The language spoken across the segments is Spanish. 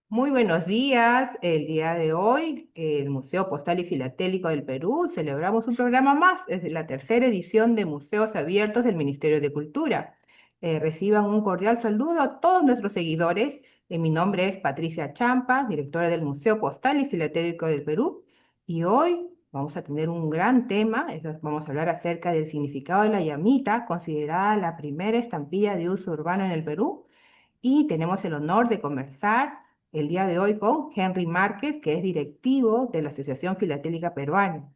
Muy buenos días. El día de hoy, el Museo Postal y Filatélico del Perú celebramos un programa más. Es la tercera edición de Museos Abiertos del Ministerio de Cultura. Reciban un cordial saludo a todos nuestros seguidores. Mi nombre es Patricia Champa, directora del Museo Postal y Filatélico del Perú. Y hoy vamos a tener un gran tema. Vamos a hablar acerca del significado de la llamita, considerada la primera estampilla de uso urbano en el Perú, y tenemos el honor de conversar el día de hoy con Henry Márquez, que es directivo de la Asociación Filatélica Peruana.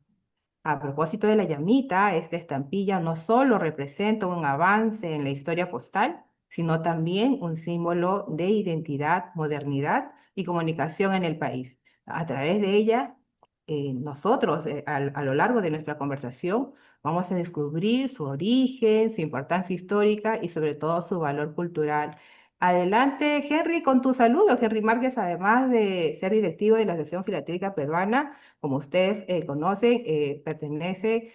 A propósito de la llamita, esta estampilla no solo representa un avance en la historia postal, sino también un símbolo de identidad, modernidad y comunicación en el país. A través de ella, nosotros, a lo largo de nuestra conversación, vamos a descubrir su origen, su importancia histórica y sobre todo su valor cultural. Adelante, Henry, con tu saludo. Henry Márquez, además de ser directivo de la Asociación Filatélica Peruana, como ustedes conocen, pertenece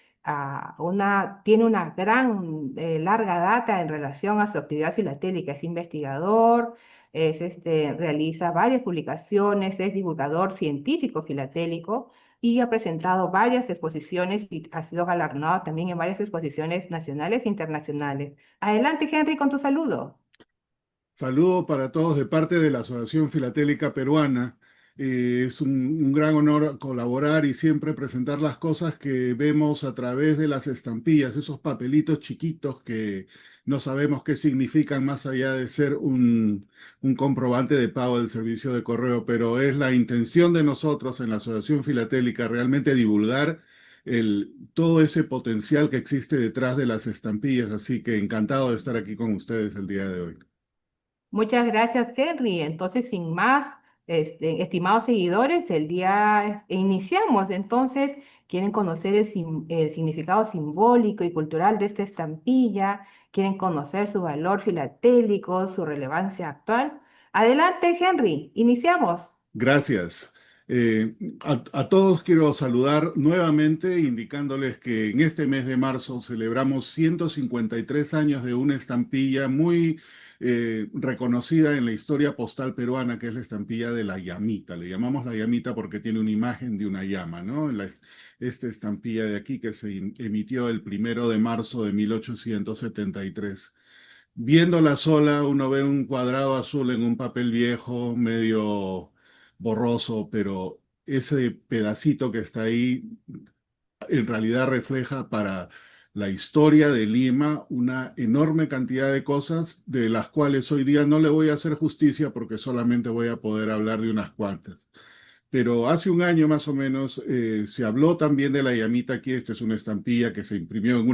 tiene una gran, larga data en relación a su actividad filatélica. Es investigador, realiza varias publicaciones, es divulgador científico filatélico y ha presentado varias exposiciones y ha sido galardonado también en varias exposiciones nacionales e internacionales. Adelante, Henry, con tu saludo. Saludo para todos de parte de la Asociación Filatélica Peruana. Es un gran honor colaborar y siempre presentar las cosas que vemos a través de las estampillas, esos papelitos chiquitos que no sabemos qué significan más allá de ser un comprobante de pago del servicio de correo, pero es la intención de nosotros en la Asociación Filatélica realmente divulgar todo ese potencial que existe detrás de las estampillas. Así que encantado de estar aquí con ustedes el día de hoy. Muchas gracias, Henry. Entonces, sin más, estimados seguidores, iniciamos. Entonces, ¿quieren conocer el significado simbólico y cultural de esta estampilla? ¿Quieren conocer su valor filatélico, su relevancia actual? Adelante, Henry, iniciamos. Gracias. A todos quiero saludar nuevamente, indicándoles que en este mes de marzo celebramos 153 años de una estampilla muy reconocida en la historia postal peruana, que es la estampilla de la llamita. Le llamamos la llamita porque tiene una imagen de una llama, ¿no? Esta estampilla de aquí que se emitió el 1 de marzo de 1873. Viéndola sola, uno ve un cuadrado azul en un papel viejo, medio borroso, pero ese pedacito que está ahí en realidad refleja para la historia de Lima una enorme cantidad de cosas de las cuales hoy día no le voy a hacer justicia porque solamente voy a poder hablar de unas cuantas. Pero hace un año más o menos se habló también de la llamita aquí. Esta es una estampilla que se imprimió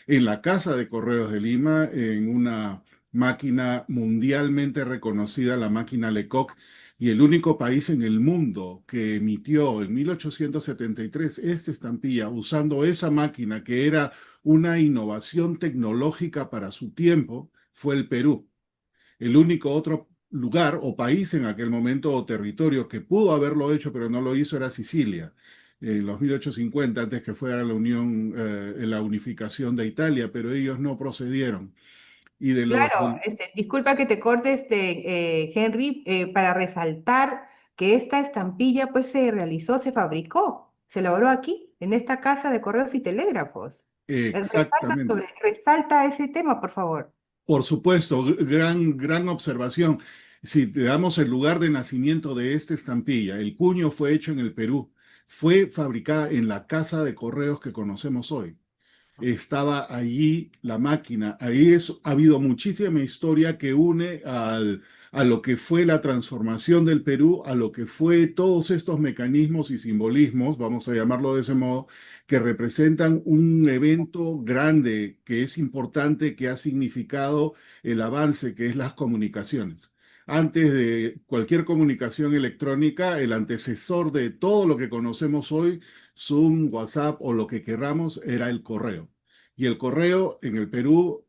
en la Casa de Correos de Lima, en una máquina mundialmente reconocida, la máquina Lecoq, y el único país en el mundo que emitió en 1873 esta estampilla usando esa máquina que era una innovación tecnológica para su tiempo fue el Perú. El único otro lugar o país en aquel momento o territorio que pudo haberlo hecho pero no lo hizo era Sicilia. En los 1850, antes que fuera la unificación de Italia, pero ellos no procedieron. Y de los Claro, disculpa que te corte, Henry, para resaltar que esta estampilla pues se realizó, se fabricó, se logró aquí, en esta casa de correos y telégrafos. Exactamente. Resalta ese tema, por favor. Por supuesto, gran observación. Si te damos el lugar de nacimiento de esta estampilla, el cuño fue hecho en el Perú, fue fabricada en la casa de correos que conocemos hoy. Estaba allí la máquina. Ha habido muchísima historia que une a lo que fue la transformación del Perú, a lo que fue todos estos mecanismos y simbolismos, vamos a llamarlo de ese modo, que representan un evento grande, que es importante, que ha significado el avance, que es las comunicaciones. Antes de cualquier comunicación electrónica, el antecesor de todo lo que conocemos hoy, Zoom, WhatsApp o lo que queramos, era el correo. Y el correo en el Perú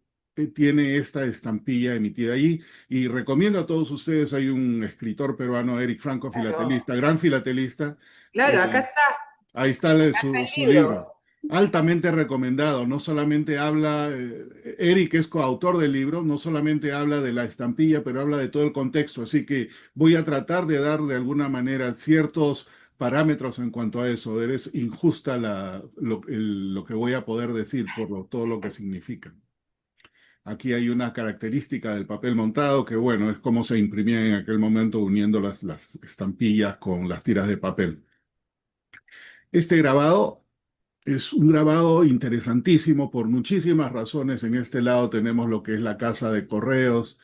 tiene esta estampilla emitida allí. Y recomiendo a todos ustedes, hay un escritor peruano, Eric Franco, Claro, filatelista, gran filatelista. claro, eh, Ahí está acá está su el libro. libro. Altamente recomendado. No solamente habla, Eric es coautor del libro, no solamente habla de la estampilla, pero habla de todo el contexto. Así que voy a tratar de dar de alguna manera ciertos parámetros en cuanto a eso. Es injusta lo que voy a poder decir por todo lo que significa. Aquí hay una característica del papel montado que, bueno, es como se imprimía en aquel momento uniendo las estampillas con las tiras de papel. Este grabado es un grabado interesantísimo por muchísimas razones. En este lado tenemos lo que es la casa de correos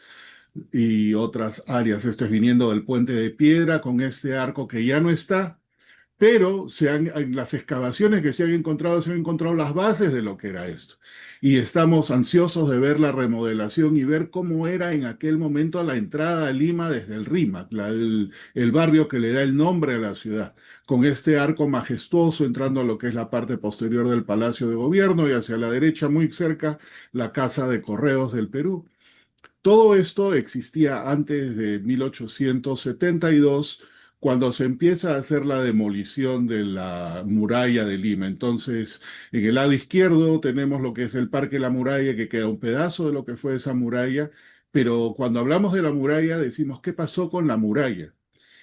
y otras áreas. Esto es viniendo del puente de piedra con este arco que ya no está, pero en las excavaciones que se han encontrado las bases de lo que era esto. Y estamos ansiosos de ver la remodelación y ver cómo era en aquel momento la entrada a Lima desde el Rímac, el barrio que le da el nombre a la ciudad, con este arco majestuoso entrando a lo que es la parte posterior del Palacio de Gobierno y hacia la derecha, muy cerca, la Casa de Correos del Perú. Todo esto existía antes de 1872, cuando se empieza a hacer la demolición de la muralla de Lima. Entonces, en el lado izquierdo tenemos lo que es el Parque La Muralla, que queda un pedazo de lo que fue esa muralla, pero cuando hablamos de la muralla decimos, ¿qué pasó con la muralla?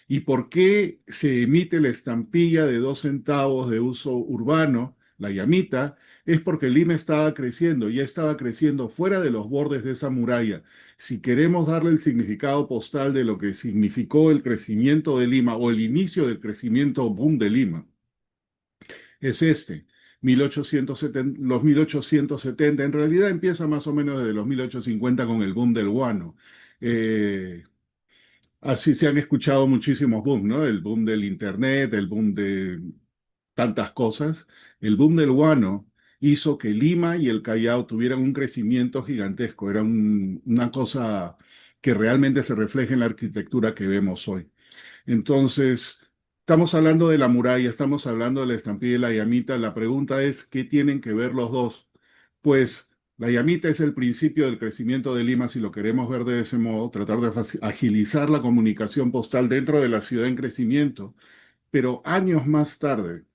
¿Y por qué se emite la estampilla de 2 centavos de uso urbano, la llamita? Es porque Lima estaba creciendo, ya estaba creciendo fuera de los bordes de esa muralla. Si queremos darle el significado postal de lo que significó el crecimiento de Lima o el inicio del crecimiento boom de Lima, es este. 1870, los 1870, en realidad empieza más o menos desde los 1850 con el boom del guano. Eh, Así se han escuchado muchísimos booms, ¿no? El boom del Internet, el boom de tantas cosas. El boom del guano hizo que Lima y el Callao tuvieran un crecimiento gigantesco. Era una cosa que realmente se refleja en la arquitectura que vemos hoy. Entonces, estamos hablando de la muralla, estamos hablando de la estampilla y la llamita. La pregunta es, ¿qué tienen que ver los dos? Pues la llamita es el principio del crecimiento de Lima, si lo queremos ver de ese modo, tratar de agilizar la comunicación postal dentro de la ciudad en crecimiento. Pero años más tarde,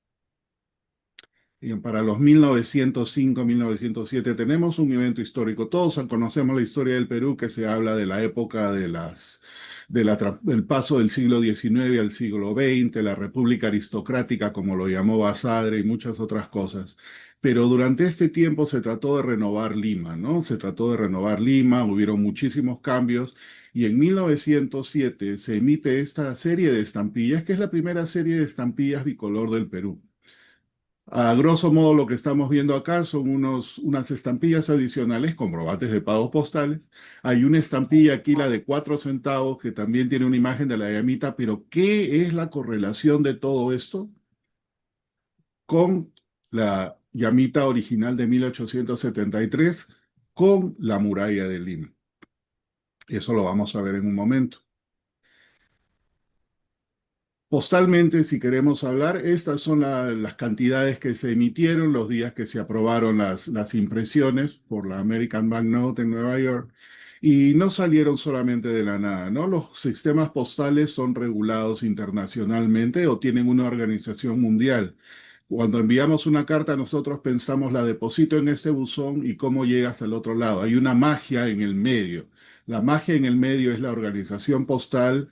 para los 1905, 1907, tenemos un evento histórico. Todos conocemos la historia del Perú, que se habla de la época del paso del siglo XIX al siglo XX, la república aristocrática, como lo llamó Basadre, y muchas otras cosas. Pero durante este tiempo se trató de renovar Lima, ¿no? Se trató de renovar Lima, hubieron muchísimos cambios, y en 1907 se emite esta serie de estampillas, que es la primera serie de estampillas bicolor del Perú. A grosso modo, lo que estamos viendo acá son unas estampillas adicionales, comprobantes de pagos postales. Hay una estampilla aquí, la de 4 centavos, que también tiene una imagen de la llamita, pero ¿qué es la correlación de todo esto con la llamita original de 1873 con la muralla de Lima? Eso lo vamos a ver en un momento. Postalmente, si queremos hablar, estas son las cantidades que se emitieron, los días que se aprobaron las impresiones por la American Banknote en Nueva York, y no salieron solamente de la nada, ¿no? Los sistemas postales son regulados internacionalmente o tienen una organización mundial. Cuando enviamos una carta, nosotros pensamos la deposito en este buzón y cómo llega hasta el otro lado. Hay una magia en el medio. La magia en el medio es la organización postal,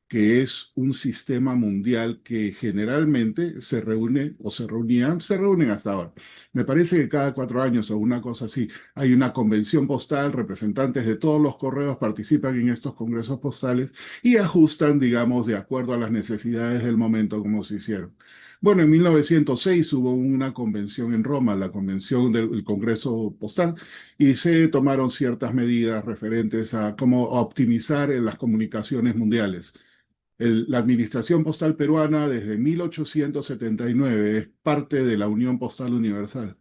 que es un sistema mundial que generalmente se reúne o se reúnen hasta ahora. Me parece que cada 4 años o una cosa así, hay una convención postal, representantes de todos los correos participan en estos congresos postales y ajustan, digamos, de acuerdo a las necesidades del momento como se hicieron. Bueno, en 1906 hubo una convención en Roma, la convención del Congreso Postal, y se tomaron ciertas medidas referentes a cómo optimizar las comunicaciones mundiales. La Administración Postal Peruana desde 1879 es parte de la Unión Postal Universal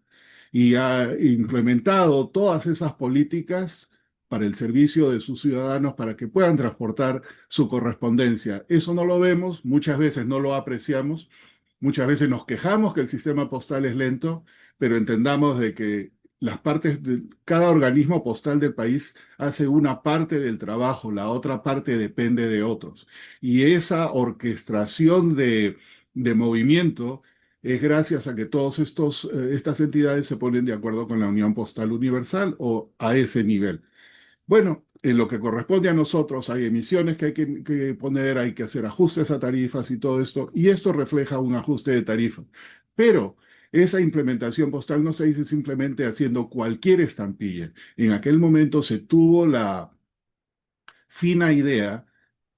y ha implementado todas esas políticas para el servicio de sus ciudadanos para que puedan transportar su correspondencia. Eso no lo vemos, muchas veces no lo apreciamos, muchas veces nos quejamos que el sistema postal es lento, pero entendamos de que las partes de cada organismo postal del país hace una parte del trabajo, la otra parte depende de otros. Y esa orquestación de movimiento es gracias a que todas estas entidades se ponen de acuerdo con la Unión Postal Universal o a ese nivel. Bueno, en lo que corresponde a nosotros hay emisiones que hay que poner, hay que hacer ajustes a tarifas y todo esto, y esto refleja un ajuste de tarifa. Pero esa implementación postal no se dice simplemente haciendo cualquier estampilla. En aquel momento se tuvo la fina idea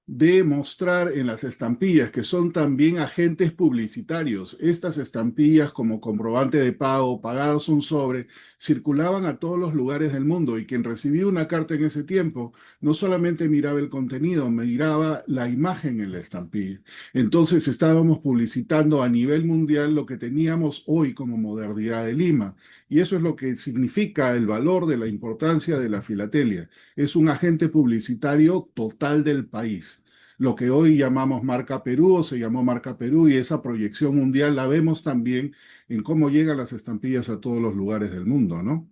de mostrar en las estampillas, que son también agentes publicitarios. Estas estampillas como comprobante de pago, pagados un sobre, circulaban a todos los lugares del mundo y quien recibía una carta en ese tiempo no solamente miraba el contenido, miraba la imagen en la estampilla. Entonces estábamos publicitando a nivel mundial lo que teníamos hoy como modernidad de Lima. Y eso es lo que significa el valor de la importancia de la filatelia. Es un agente publicitario total del país. Lo que hoy llamamos Marca Perú o se llamó Marca Perú y esa proyección mundial la vemos también en cómo llegan las estampillas a todos los lugares del mundo, ¿no?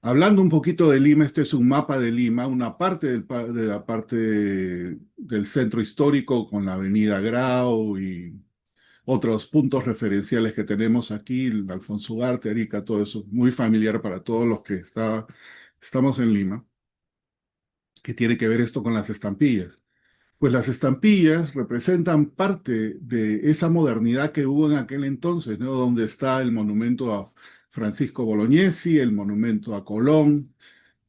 Hablando un poquito de Lima, este es un mapa de Lima, una parte de la parte del centro histórico con la Avenida Grau y otros puntos referenciales que tenemos aquí, el Alfonso Ugarte, Arica, todo eso, muy familiar para todos los que estamos en Lima, que tiene que ver esto con las estampillas. Pues las estampillas representan parte de esa modernidad que hubo en aquel entonces, ¿no? Donde está el monumento a Francisco Bolognesi, el monumento a Colón,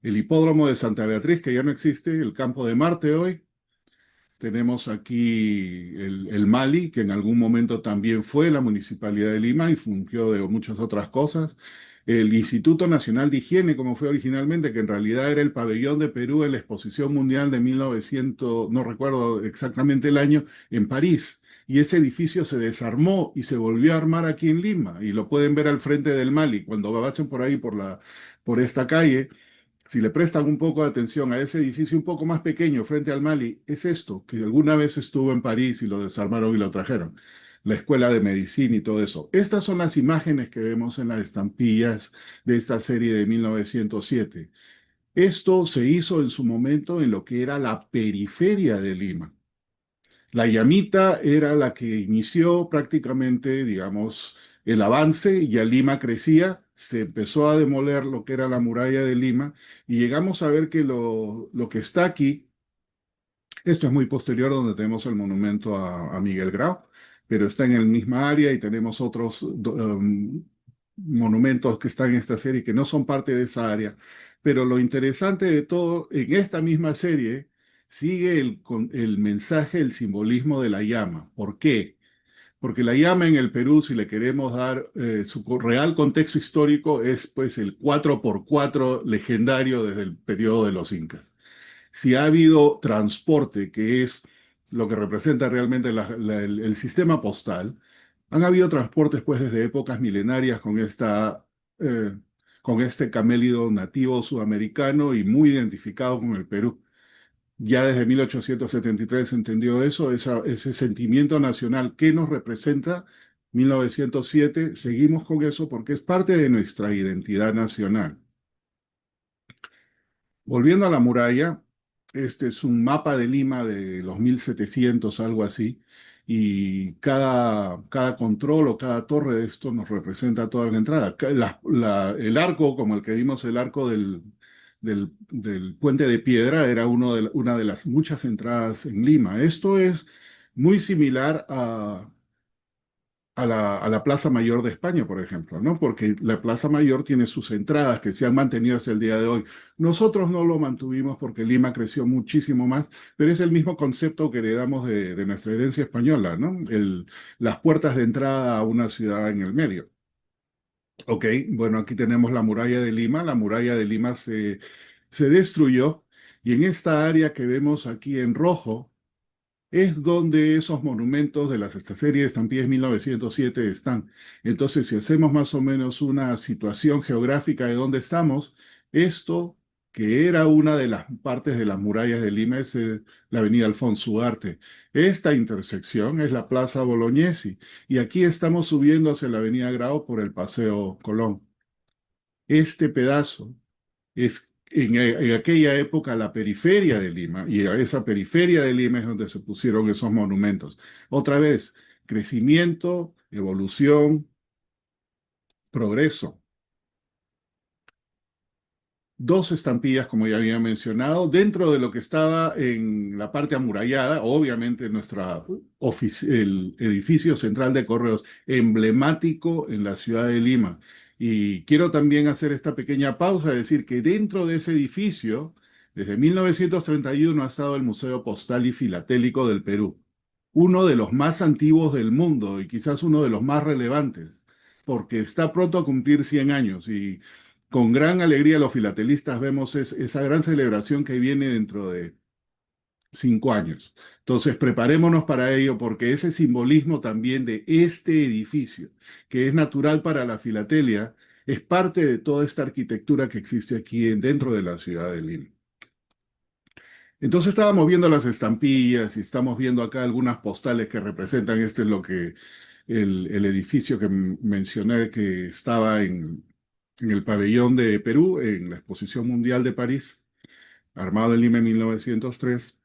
el hipódromo de Santa Beatriz, que ya no existe, el campo de Marte hoy. Tenemos aquí el Mali, que en algún momento también fue la Municipalidad de Lima y fungió de muchas otras cosas. El Instituto Nacional de Higiene, como fue originalmente, que en realidad era el pabellón de Perú en la Exposición Mundial de 1900, no recuerdo exactamente el año, en París. Y ese edificio se desarmó y se volvió a armar aquí en Lima. Y lo pueden ver al frente del Mali. Cuando pasen por ahí, por esta calle, si le prestan un poco de atención a ese edificio un poco más pequeño frente al Mali, es esto, que alguna vez estuvo en París y lo desarmaron y lo trajeron. La escuela de medicina y todo eso. Estas son las imágenes que vemos en las estampillas de esta serie de 1907. Esto se hizo en su momento en lo que era la periferia de Lima. La llamita era la que inició prácticamente, digamos, el avance, y ya Lima crecía, se empezó a demoler lo que era la muralla de Lima y llegamos a ver que lo que está aquí, esto es muy posterior donde tenemos el monumento a Miguel Grau, pero está en el misma área y tenemos otros monumentos que están en esta serie que no son parte de esa área. Pero lo interesante de todo, en esta misma serie sigue el mensaje, el simbolismo de la llama. ¿Por qué? Porque la llama en el Perú, si le queremos dar su real contexto histórico, es pues el 4x4 legendario desde el periodo de los incas. Si ha habido transporte, que es lo que representa realmente el sistema postal, han habido transportes pues desde épocas milenarias eh, con este camélido nativo sudamericano y muy identificado con el Perú. Ya desde 1873 se entendió eso, ese sentimiento nacional que nos representa 1907, seguimos con eso porque es parte de nuestra identidad nacional. Volviendo a la muralla, este es un mapa de Lima de los 1700, algo así, y cada control o cada torre de esto nos representa toda la entrada. El arco, como el que vimos, el arco del puente de piedra, era una de las muchas entradas en Lima. Esto es muy similar a la Plaza Mayor de España, por ejemplo, ¿no? Porque la Plaza Mayor tiene sus entradas que se han mantenido hasta el día de hoy. Nosotros no lo mantuvimos porque Lima creció muchísimo más, pero es el mismo concepto que heredamos de nuestra herencia española, ¿no? Las puertas de entrada a una ciudad en el medio. Ok, bueno, aquí tenemos la muralla de Lima. La muralla de Lima se destruyó y en esta área que vemos aquí en rojo, es donde esos monumentos de esta serie de estampillas 1907 están. Entonces, si hacemos más o menos una situación geográfica de dónde estamos, esto, que era una de las partes de las murallas de Lima, es la avenida Alfonso Ugarte. Esta intersección es la Plaza Bolognesi y aquí estamos subiendo hacia la avenida Grau por el Paseo Colón. Este pedazo es en aquella época la periferia de Lima, y a esa periferia de Lima es donde se pusieron esos monumentos. Otra vez, crecimiento, evolución, progreso. Dos estampillas, como ya había mencionado, dentro de lo que estaba en la parte amurallada, obviamente el edificio central de correos, emblemático en la ciudad de Lima. Y quiero también hacer esta pequeña pausa, decir que dentro de ese edificio, desde 1931 ha estado el Museo Postal y Filatélico del Perú, uno de los más antiguos del mundo y quizás uno de los más relevantes, porque está pronto a cumplir 100 años y con gran alegría los filatelistas vemos esa gran celebración que viene dentro de 5 años. Entonces, preparémonos para ello porque ese simbolismo también de este edificio, que es natural para la filatelia, es parte de toda esta arquitectura que existe aquí dentro de la ciudad de Lima. Entonces estábamos viendo las estampillas y estamos viendo acá algunas postales que representan, este es lo que el edificio que mencioné que estaba en el pabellón de Perú, en la Exposición Mundial de París, armado en Lima en 1903.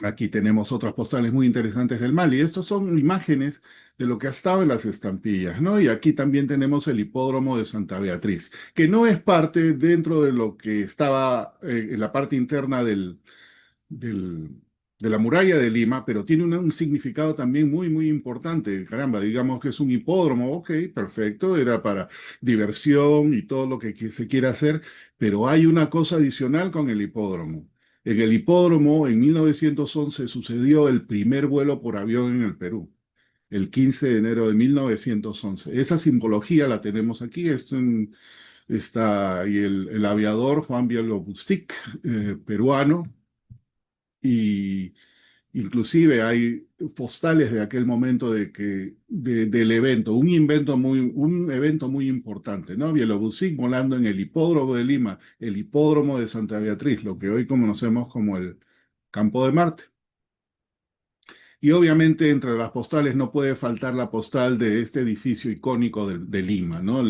Aquí tenemos otras postales muy interesantes del Mali. Estos son imágenes de lo que ha estado en las estampillas, ¿no? Y aquí también tenemos el hipódromo de Santa Beatriz, que no es parte dentro de lo que estaba en la parte interna del- de la muralla de Lima, pero tiene un significado también muy, muy importante. Caramba, digamos que es un hipódromo, ok, perfecto, era para diversión y todo lo que se quiera hacer, pero hay una cosa adicional con el hipódromo. En el hipódromo, en 1911, sucedió el primer vuelo por avión en el Perú, el 15 de enero de 1911. Esa simbología la tenemos aquí, está y el aviador Juan Bielobustik, peruano, y inclusive hay postales de aquel momento del evento, un evento muy importante, ¿no? Bielorrusia volando en el hipódromo de Lima, el hipódromo de Santa Beatriz, lo que hoy conocemos como el Campo de Marte. Y obviamente entre las postales no puede faltar la postal de este edificio icónico de Lima, ¿no?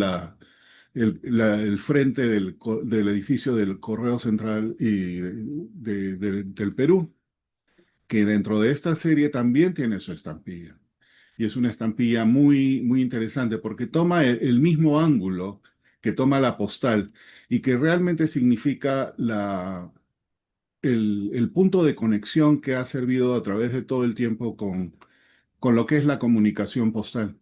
El frente del edificio del Correo Central del Perú, que dentro de esta serie también tiene su estampilla. Y es una estampilla muy, muy interesante porque toma el mismo ángulo que toma la postal y que realmente significa el punto de conexión que ha servido a través de todo el tiempo con lo que es la comunicación postal.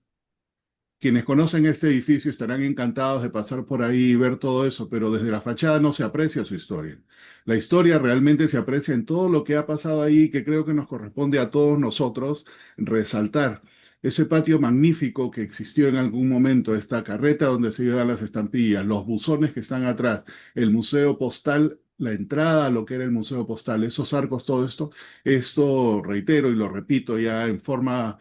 Quienes conocen este edificio estarán encantados de pasar por ahí y ver todo eso, pero desde la fachada no se aprecia su historia. La historia realmente se aprecia en todo lo que ha pasado ahí, que creo que nos corresponde a todos nosotros resaltar. Ese patio magnífico que existió en algún momento, esta carreta donde se llevan las estampillas, los buzones que están atrás, el museo postal, la entrada a lo que era el museo postal, esos arcos, todo esto reitero y lo repito ya en forma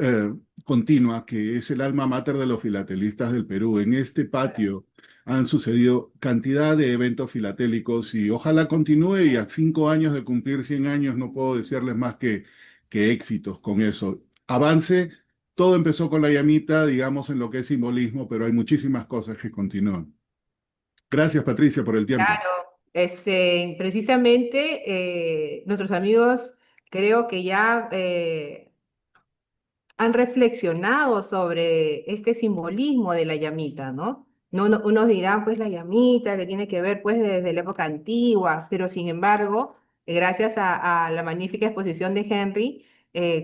eh, continua, que es el alma mater de los filatelistas del Perú. En este patio han sucedido cantidad de eventos filatélicos y ojalá continúe y a 5 años de cumplir 100 años no puedo desearles más que éxitos con eso. Avance, todo empezó con la llamita, digamos, en lo que es simbolismo, pero hay muchísimas cosas que continúan. Gracias, Patricia, por el tiempo. Claro, precisamente nuestros amigos creo que ya han reflexionado sobre este simbolismo de la llamita, ¿no? No, unos dirán, pues la llamita, que tiene que ver pues desde la época antigua, pero sin embargo, gracias a la magnífica exposición de Henry,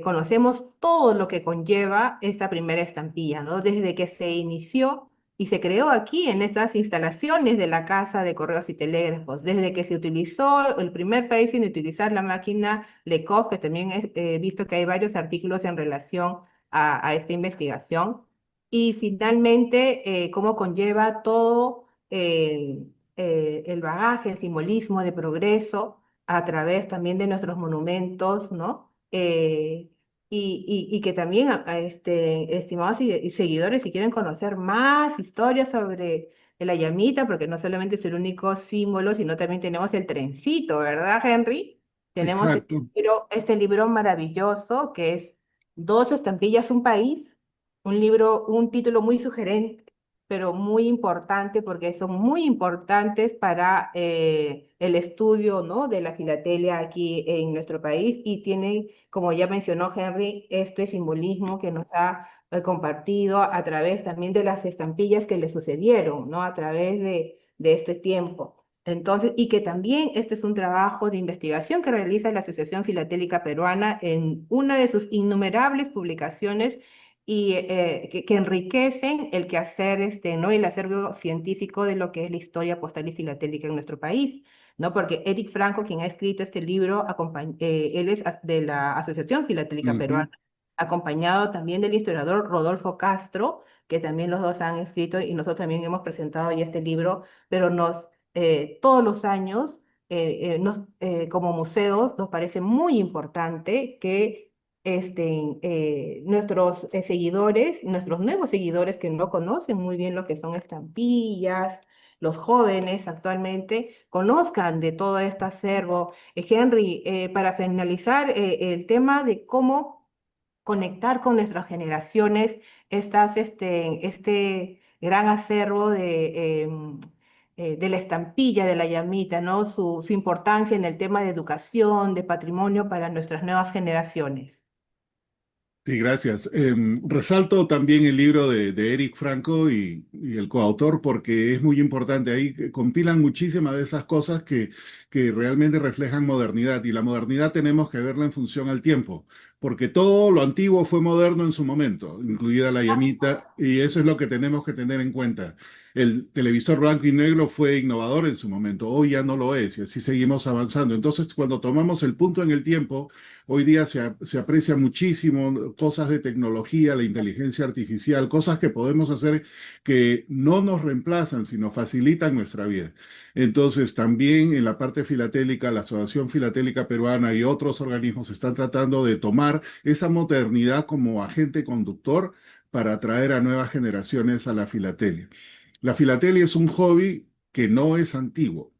conocemos todo lo que conlleva esta primera estampilla, ¿no? Desde que se inició y se creó aquí en estas instalaciones de la Casa de Correos y Telégrafos, desde que se utilizó el primer país en utilizar la máquina Lecoq, que también he visto que hay varios artículos en relación a esta investigación, y finalmente cómo conlleva todo el bagaje, el simbolismo de progreso a través también de nuestros monumentos, ¿no? Y que también, estimados y seguidores, si quieren conocer más historias sobre la llamita, porque no solamente es el único símbolo, sino también tenemos el trencito, ¿verdad, Henry? Tenemos Exacto. este libro maravilloso que es Dos estampillas, un país, un libro, un título muy sugerente, pero muy importante porque son muy importantes para el estudio, ¿no?, de la filatelia aquí en nuestro país y tienen, como ya mencionó Henry, este simbolismo que nos ha compartido a través también de las estampillas que le sucedieron, ¿no?, a través de este tiempo. Entonces, y que también este es un trabajo de investigación que realiza la Asociación Filatélica Peruana en una de sus innumerables publicaciones y que enriquecen el quehacer, ¿no?, el acervo científico de lo que es la historia postal y filatélica en nuestro país, ¿no? Porque Eric Franco, quien ha escrito este libro, él es de la Asociación Filatélica Ujú. Peruana, acompañado también del historiador Rodolfo Castro, que también los dos han escrito y nosotros también hemos presentado ya este libro, pero todos los años, como museos, nos parece muy importante que nuestros seguidores, nuestros nuevos seguidores que no conocen muy bien lo que son estampillas, los jóvenes actualmente, conozcan de todo este acervo. Henry, para finalizar, el tema de cómo conectar con nuestras generaciones este gran acervo de la estampilla, de la llamita, ¿no? Su importancia en el tema de educación, de patrimonio para nuestras nuevas generaciones. Sí, gracias. Resalto también el libro de Eric Franco y el coautor porque es muy importante. Ahí compilan muchísimas de esas cosas que realmente reflejan modernidad y la modernidad tenemos que verla en función al tiempo, porque todo lo antiguo fue moderno en su momento, incluida la llamita, y eso es lo que tenemos que tener en cuenta. El televisor blanco y negro fue innovador en su momento, hoy ya no lo es y así seguimos avanzando. Entonces, cuando tomamos el punto en el tiempo, hoy día se aprecia muchísimo cosas de tecnología, la inteligencia artificial, cosas que podemos hacer que no nos reemplazan, sino facilitan nuestra vida. Entonces, también en la parte filatélica, la Asociación Filatélica Peruana y otros organismos están tratando de tomar esa modernidad como agente conductor para atraer a nuevas generaciones a la filatelia. La filatelia es un hobby que no es antiguo.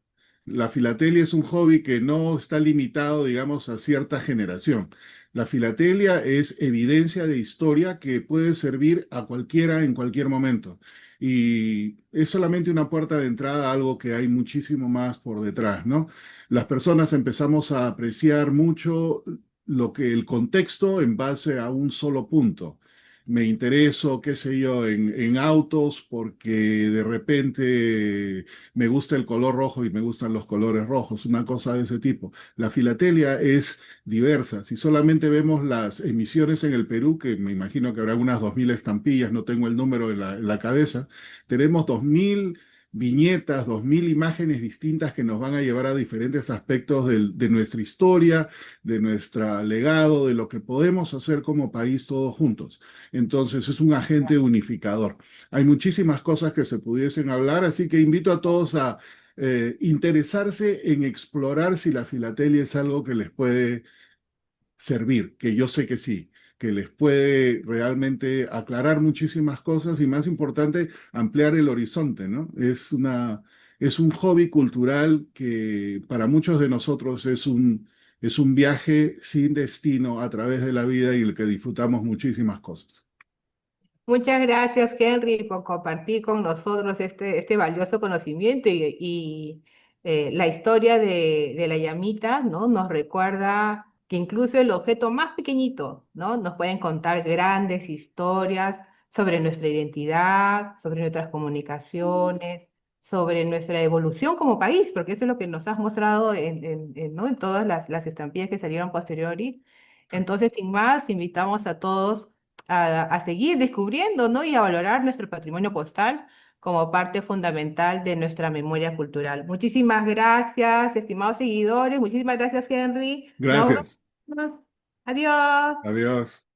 La filatelia es un hobby que no está limitado, digamos, a cierta generación. La filatelia es evidencia de historia que puede servir a cualquiera en cualquier momento. Y es solamente una puerta de entrada a algo que hay muchísimo más por detrás, ¿no? Las personas empezamos a apreciar mucho lo que el contexto en base a un solo punto. Me intereso, qué sé yo, en autos porque de repente me gusta el color rojo y me gustan los colores rojos, una cosa de ese tipo. La filatelia es diversa. Si solamente vemos las emisiones en el Perú, que me imagino que habrá unas 2000 estampillas, no tengo el número en la cabeza, tenemos 2000 viñetas, 2000 imágenes distintas que nos van a llevar a diferentes aspectos de nuestra historia, de nuestro legado, de lo que podemos hacer como país todos juntos. Entonces es un agente unificador. Hay muchísimas cosas que se pudiesen hablar, así que invito a todos a interesarse en explorar si la filatelia es algo que les puede servir, que yo sé que sí, que les puede realmente aclarar muchísimas cosas y más importante, ampliar el horizonte, ¿no? Es un hobby cultural que para muchos de nosotros es un viaje sin destino a través de la vida y el que disfrutamos muchísimas cosas. Muchas gracias, Henry, por compartir con nosotros este valioso conocimiento y la historia de la llamita, ¿no? Nos recuerda que incluso el objeto más pequeñito, ¿no?, nos pueden contar grandes historias sobre nuestra identidad, sobre nuestras comunicaciones, sobre nuestra evolución como país, porque eso es lo que nos has mostrado ¿no?, en todas las estampillas que salieron posteriori. Entonces, sin más, invitamos a todos a seguir descubriendo, ¿no?, y a valorar nuestro patrimonio postal como parte fundamental de nuestra memoria cultural. Muchísimas gracias, estimados seguidores. Muchísimas gracias, Henry. Nos Gracias. vemos. Adiós. Adiós.